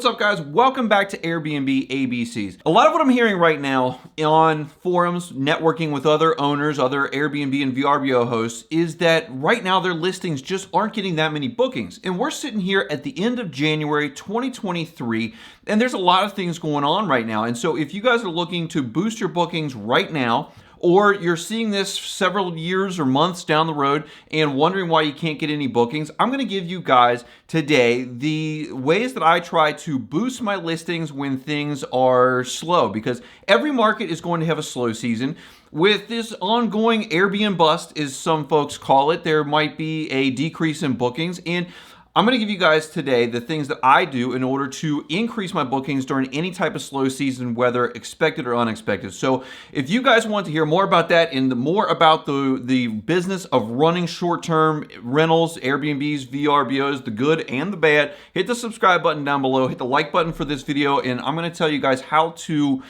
What's up, guys? Welcome back to Airbnb ABCs. A lot of what I'm hearing right now on forums, networking with other owners, other Airbnb and VRBO hosts, is that right now their listings just aren't getting that many bookings. And we're sitting here at the end of January 2023, and there's a lot of things going on right now. And so if you guys are looking to boost your bookings right now, or you're seeing this several years or months down the road and wondering why you can't get any bookings, I'm going to give you guys today the ways that I try to boost my listings when things are slow, because every market is going to have a slow season. With this ongoing Airbnbust, as some folks call it, there might be a decrease in bookings, and I'm going to give you guys today the things that I do in order to increase my bookings during any type of slow season, whether expected or unexpected. So if you guys want to hear more about that and more about the business of running short-term rentals, Airbnbs, VRBOs, the good and the bad, hit the subscribe button down below, hit the like button for this video, and I'm going to tell you guys how to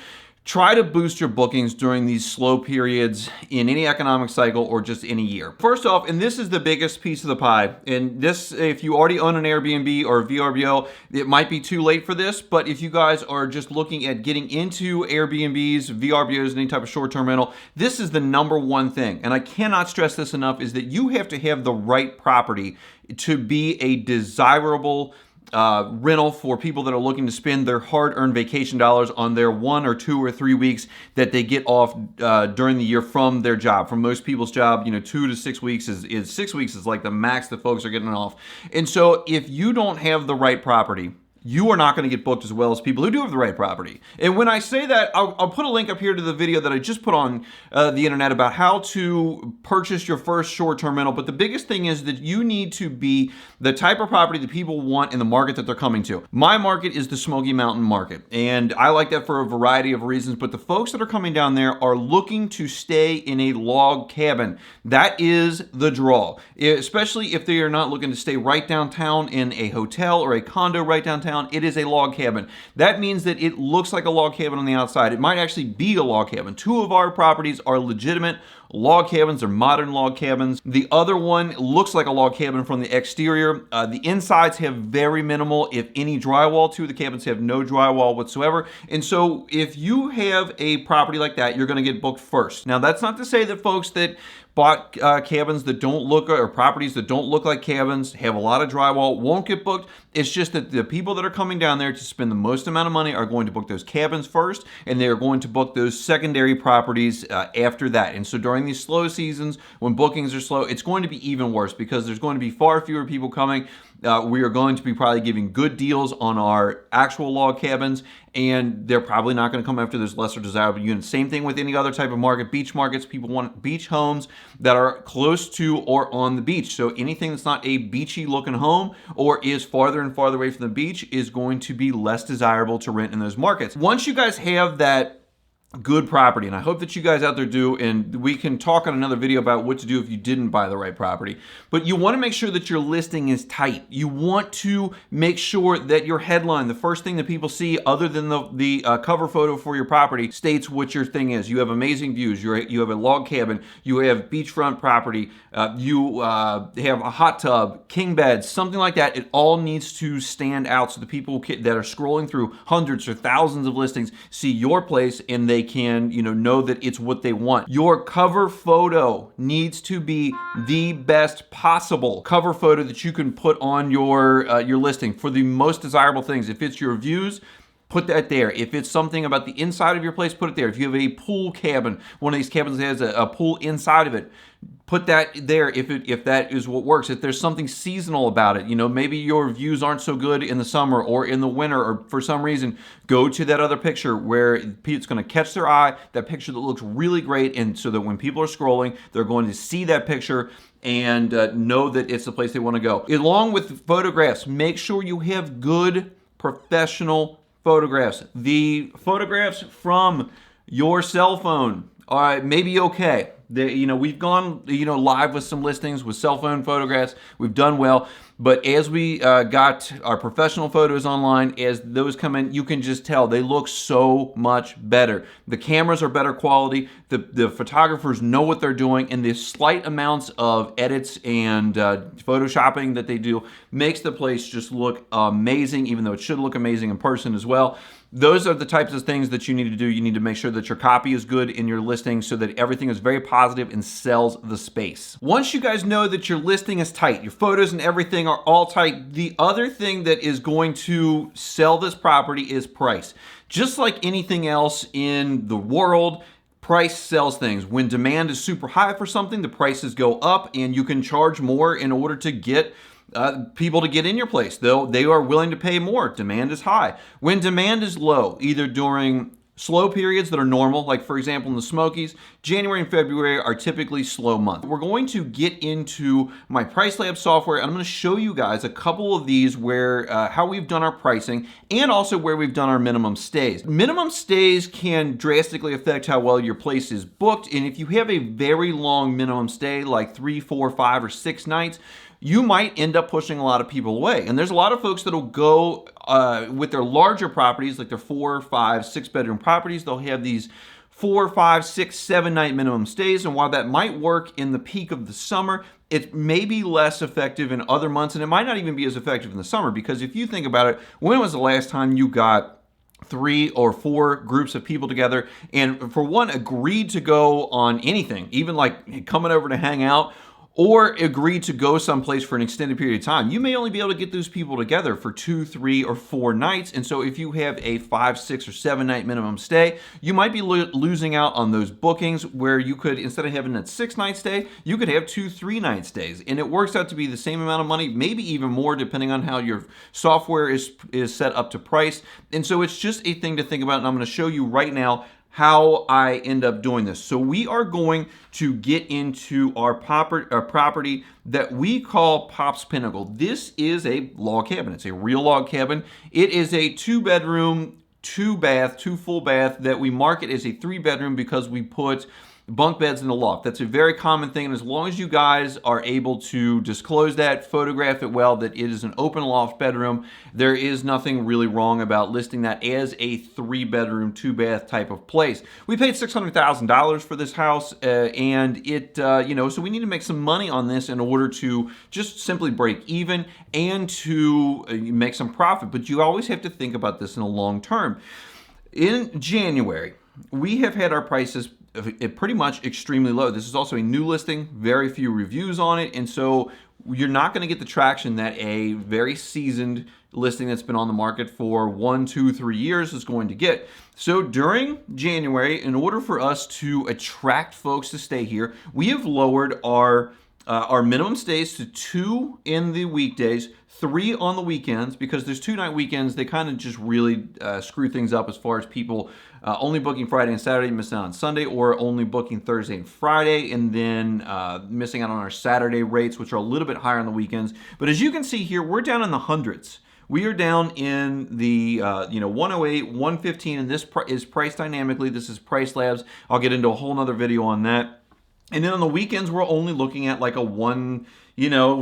try to boost your bookings during these slow periods in any economic cycle or just any year. First off, and this is the biggest piece of the pie, and this, if you already own an Airbnb or VRBO, it might be too late for this, but if you guys are just looking at getting into Airbnbs, VRBOs, and any type of short-term rental, this is the number one thing, and I cannot stress this enough, is that you have to have the right property to be a desirable rental for people that are looking to spend their hard-earned vacation dollars on their 1 or 2 or 3 weeks that they get off during the year from their job. From most people's job, 2 to 6 weeks is 6 weeks is like the max that folks are getting off. And so if you don't have the right property, you are not going to get booked as well as people who do have the right property. And when I say that, I'll put a link up here to the video that I just put on the internet about how to purchase your first short-term rental. But the biggest thing is that you need to be the type of property that people want in the market that they're coming to. My market is the Smoky Mountain market, and I like that for a variety of reasons. But the folks that are coming down there are looking to stay in a log cabin. That is the draw, especially if they are not looking to stay right downtown in a hotel or a condo right downtown. It is a log cabin. That means that it looks like a log cabin on the outside. It might actually be a log cabin. 2 of our properties are legitimate log cabins. They're modern log cabins. The other one looks like a log cabin from the exterior. The insides have very minimal, if any, drywall. 2 of the cabins have no drywall whatsoever. And so if you have a property like that, you're going to get booked first. Now, that's not to say that folks that bought cabins that don't look, or properties that don't look like cabins, have a lot of drywall, won't get booked. It's just that the people that are coming down there to spend the most amount of money are going to book those cabins first, and they're going to book those secondary properties after that. And so during these slow seasons, when bookings are slow, it's going to be even worse, because there's going to be far fewer people coming. We are going to be probably giving good deals on our actual log cabins, and they're probably not going to come after those lesser desirable units. Same thing with any other type of market. Beach markets, people want beach homes that are close to or on the beach. So anything that's not a beachy looking home or is farther and farther away from the beach is going to be less desirable to rent in those markets. Once you guys have that good property, and I hope that you guys out there do, and we can talk on another video about what to do if you didn't buy the right property, but you want to make sure that your listing is tight. You want to make sure that your headline, the first thing that people see other than the cover photo for your property, states what your thing is. You have amazing views, you have a log cabin, you have beachfront property, you have a hot tub, king beds, something like that. It all needs to stand out so the people that are scrolling through hundreds or thousands of listings see your place, and they can know that it's what they want. Your cover photo needs to be the best possible cover photo that you can put on your listing for the most desirable things. If it's your views, put that there. If it's something about the inside of your place, put it there. If you have a pool cabin, one of these cabins has a pool inside of it, put that there if that is what works. If there's something seasonal about it, maybe your views aren't so good in the summer or in the winter, or for some reason, go to that other picture where it's going to catch their eye, that picture that looks really great, and so that when people are scrolling, they're going to see that picture and know that it's the place they want to go. Along with photographs, make sure you have good professional photographs. The photographs from your cell phone may be okay. We've gone, live with some listings with cell phone photographs. We've done well. But as we got our professional photos online, as those come in, you can just tell they look so much better. The cameras are better quality. The photographers know what they're doing, and the slight amounts of edits and photoshopping that they do makes the place just look amazing, even though it should look amazing in person as well. Those are the types of things that you need to do. You need to make sure that your copy is good in your listing so that everything is very positive and sells the space. Once you guys know that your listing is tight, your photos and everything are all tight, the other thing that is going to sell this property is price. Just like anything else in the world, price sells things. When demand is super high for something, the prices go up and you can charge more in order to get people to get in your place. They are willing to pay more. Demand is high. When demand is low, either during slow periods that are normal, like for example in the Smokies, January and February are typically slow months. We're going to get into my Price Lab software, and I'm going to show you guys a couple of these where how we've done our pricing and also where we've done our minimum stays. Minimum stays can drastically affect how well your place is booked, and if you have a very long minimum stay, like 3, 4, 5, or 6 nights, you might end up pushing a lot of people away. And there's a lot of folks that'll go with their larger properties, like their 4, 5, 6 bedroom properties. They'll have these 4, 5, 6, 7 night minimum stays. And while that might work in the peak of the summer, it may be less effective in other months. And it might not even be as effective in the summer, because if you think about it, when was the last time you got 3 or 4 groups of people together and for one agreed to go on anything, even like coming over to hang out, or agree to go someplace for an extended period of time? You may only be able to get those people together for 2, 3, or 4 nights. And so if you have a 5, 6, or 7 night minimum stay, you might be losing out on those bookings where you could, instead of having a 6 night stay, you could have 2, 3 night stays. And it works out to be the same amount of money, maybe even more, depending on how your software is set up to price. And so it's just a thing to think about. And I'm going to show you right now how I end up doing this. So we are going to get into our property that we call Pop's Pinnacle. This is a log cabin. It's a real log cabin. It is a 2 bedroom, 2 bath, 2 full bath that we market as a 3 bedroom because we put bunk beds in the loft. That's a very common thing, and as long as you guys are able to disclose that, photograph it well, that it is an open loft bedroom, there is nothing really wrong about listing that as a 3 bedroom, 2 bath type of place. We paid $600,000 for this house, and it, so we need to make some money on this in order to just simply break even and to make some profit. But you always have to think about this in the long term. In January, we have had our prices pretty much extremely low. This is also a new listing, very few reviews on it, and so you're not going to get the traction that a very seasoned listing that's been on the market for 1, 2, 3 years is going to get. So during January, in order for us to attract folks to stay here, we have lowered our minimum stays to 2 in the weekdays, 3 on the weekends, because there's 2 night weekends. They kind of just really screw things up as far as people only booking Friday and Saturday, missing out on Sunday, or only booking Thursday and Friday, and then missing out on our Saturday rates, which are a little bit higher on the weekends. But as you can see here, we're down in the hundreds. We are down in the 108, 115, and this is priced dynamically. This is Price Labs. I'll get into a whole nother video on that. And then on the weekends, we're only looking at like a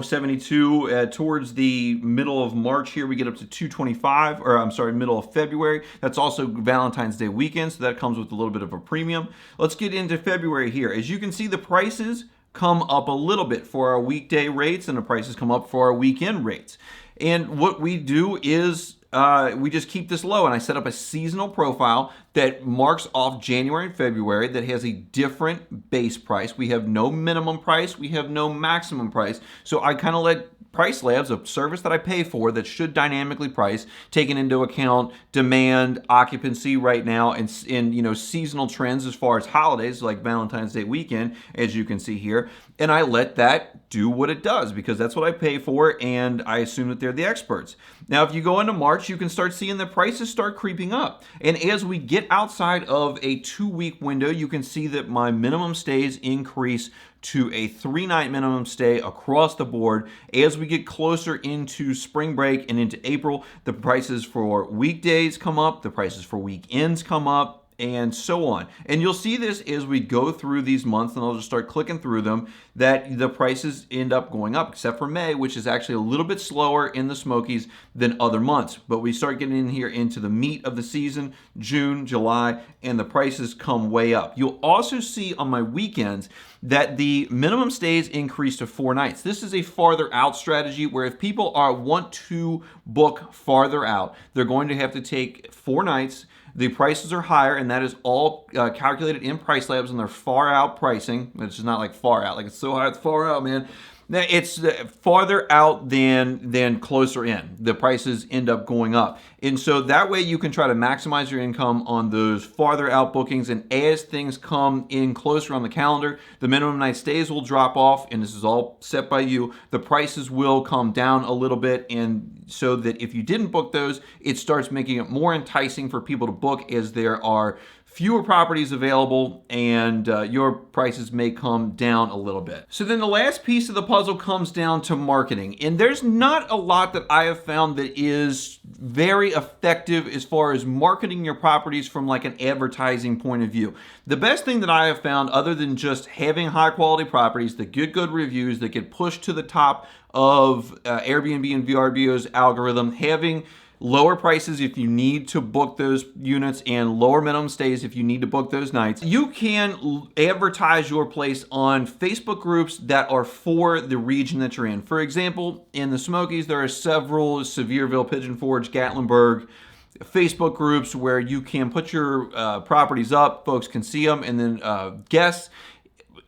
72. Towards the middle of March here, we get up to 225, or I'm sorry, middle of February. That's also Valentine's Day weekend, so that comes with a little bit of a premium. Let's get into February here. As you can see, the prices come up a little bit for our weekday rates, and the prices come up for our weekend rates. And what we do is we just keep this low, and I set up a seasonal profile that marks off January and February that has a different base price. We have no minimum price, we have no maximum price. So I kind of let Price Labs, a service that I pay for that should dynamically price, taking into account demand, occupancy right now, and seasonal trends as far as holidays like Valentine's Day weekend, as you can see here. And I let that do what it does because that's what I pay for, and I assume that they're the experts. Now, if you go into March, you can start seeing the prices start creeping up. And as we get outside of a 2-week window, you can see that my minimum stays increase to a 3-night minimum stay across the board. As we get closer into spring break and into April, the prices for weekdays come up, the prices for weekends come up, and so on. And you'll see this as we go through these months, and I'll just start clicking through them, that the prices end up going up, except for May, which is actually a little bit slower in the Smokies than other months. But we start getting in here into the meat of the season, June, July, and the prices come way up. You'll also see on my weekends that the minimum stays increase to 4 nights. This is a farther out strategy where if people want to book farther out, they're going to have to take 4 nights. The prices are higher, and that is all calculated in Price Labs, and they're far out pricing. It's just not like far out, like it's so high, it's far out, man. It's farther out than closer in. The prices end up going up. And so that way you can try to maximize your income on those farther out bookings. And as things come in closer on the calendar, the minimum night stays will drop off, and this is all set by you. The prices will come down a little bit, and so that if you didn't book those, it starts making it more enticing for people to book as there are fewer properties available, and your prices may come down a little bit. So then the last piece of the puzzle comes down to marketing. And there's not a lot that I have found that is very effective as far as marketing your properties from like an advertising point of view. The best thing that I have found, other than just having high quality properties that get good reviews, that get pushed to the top of Airbnb and VRBO's algorithm, having lower prices if you need to book those units, and lower minimum stays if you need to book those nights. You can advertise your place on Facebook groups that are for the region that you're in. For example, in the Smokies, there are several Sevierville, Pigeon Forge, Gatlinburg Facebook groups where you can put your properties up, folks can see them, and then guests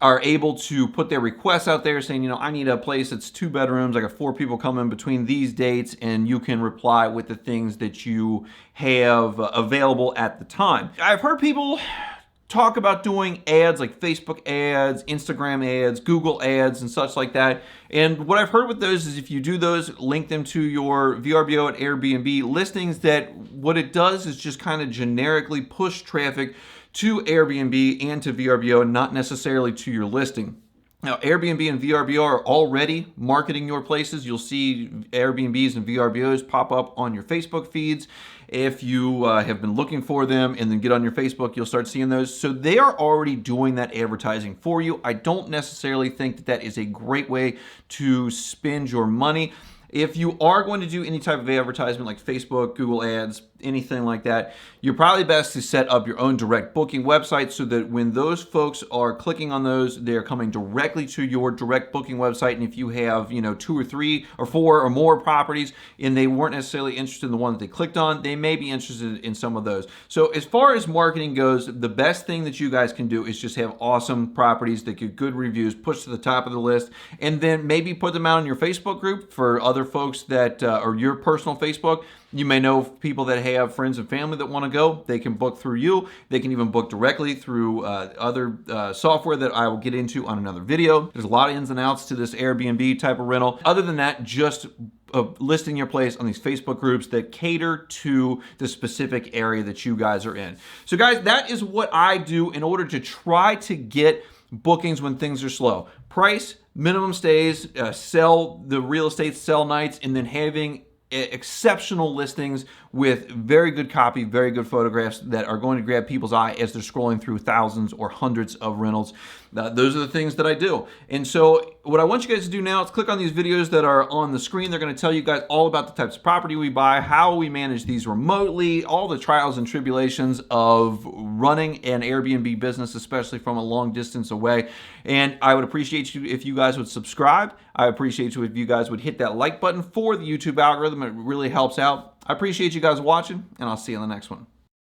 are able to put their requests out there saying, I need a place that's 2 bedrooms, I got 4 people coming between these dates, and you can reply with the things that you have available at the time. I've heard people talk about doing ads like Facebook ads, Instagram ads, Google ads, and such like that. And what I've heard with those is if you do those, link them to your VRBO at Airbnb listings, that what it does is just kind of generically push traffic to Airbnb and to VRBO, not necessarily to your listing. Now, Airbnb and VRBO are already marketing your places. You'll see Airbnbs and VRBOs pop up on your Facebook feeds. If you have been looking for them and then get on your Facebook, you'll start seeing those. So they are already doing that advertising for you. I don't necessarily think that that is a great way to spend your money. If you are going to do any type of advertisement like Facebook, Google ads, anything like that, you're probably best to set up your own direct booking website so that when those folks are clicking on those, they're coming directly to your direct booking website. And if you have, 2 or 3 or 4 or more properties and they weren't necessarily interested in the one that they clicked on, they may be interested in some of those. So as far as marketing goes, the best thing that you guys can do is just have awesome properties that get good reviews, push to the top of the list, and then maybe put them out in your Facebook group for other folks that are your personal Facebook. You may know people that have friends and family that want to go. They can book through you. They can even book directly through other software that I will get into on another video. There's a lot of ins and outs to this Airbnb type of rental. Other than that, just listing your place on these Facebook groups that cater to the specific area that you guys are in. So guys, that is what I do in order to try to get bookings when things are slow. Price, minimum stays, sell the real estate, sell nights, and then having exceptional listings with very good copy, very good photographs that are going to grab people's eye as they're scrolling through thousands or hundreds of rentals. Those are the things that I do. And so what I want you guys to do now is click on these videos that are on the screen. They're going to tell you guys all about the types of property we buy, how we manage these remotely, all the trials and tribulations of running an Airbnb business, especially from a long distance away. And I would appreciate you if you guys would subscribe. I appreciate you if you guys would hit that like button for the YouTube algorithm. It really helps out. I appreciate you guys watching, and I'll see you in the next one.